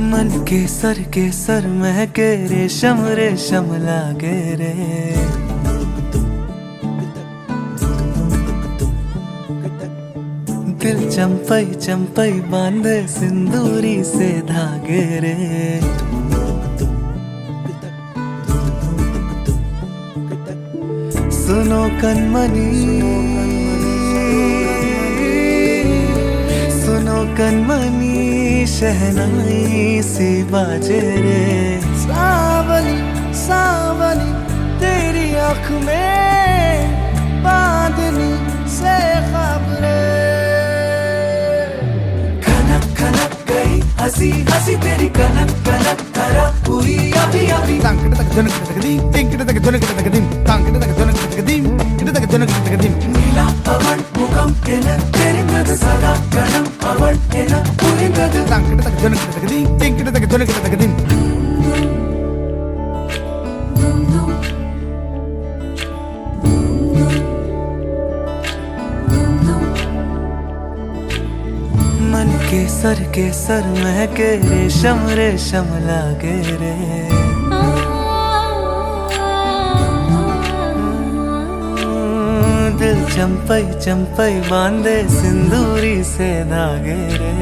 मन के सर महके रेशम रेशम लागे रे। दिल चंपई चंपई बांधे सिंदूरी से धागे रे। सुनो कनमनी, सुनो कनमनी, शहनाई सी बाजे रे। सावली सावली तेरी आँख में बांधनी से ख्वाब रे। खनक खनक गई हंसी हंसी तेरी कनक कनक करा हुई अभी अभी। तांकड़ तक जनक तक दीम टिंकड़ तक जनक तक दीम तांकड़ तक जनक तक दीम इड़ तक जनक तक दीम। नीला अवण मुखम एन तेरी मद सदा गणम अवण एन पूरी गद। तांकड़ तक जनक तक दीम टिंकड़ तक जनक तक दीम। मन के सर महके रेशम रेशम लागे रे। दिल चंपई चंपई बांधे सिंदूरी से धागे रे।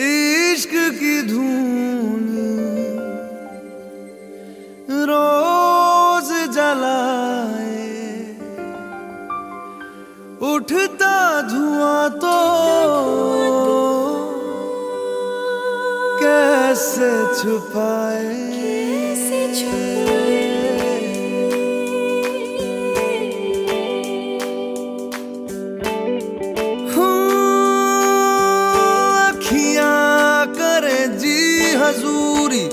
इश्क की धुन रोज जलाए, उठता धुआं तो कैसे छुपाए। हजूरी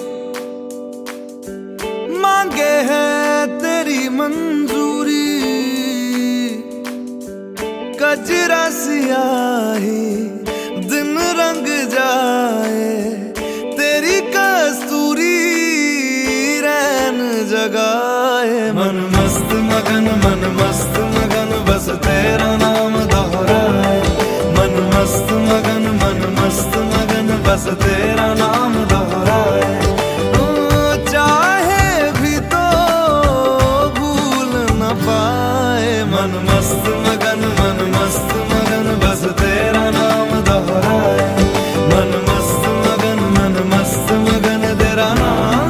मांगे है तेरी मंजूरी। कजरा सियाही दिन रंग जाए, तेरी कस्तूरी रैन जगाए। मन मस्त मगन बस तेरा नाम दोहराए। मन मस्त मगन बस तेरा नाम दोहराए। चाहे भी तो भूल न पाए। मन मस्त मगन बस तेरा नाम दोहराए। मन मस्त मगन तेरा नाम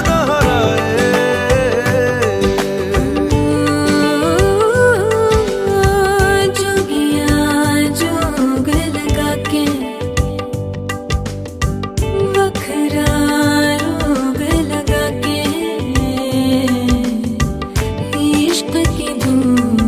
दोहराए। जोगिया जोग लगा के वखरा रोग लगा के इश्क की धूम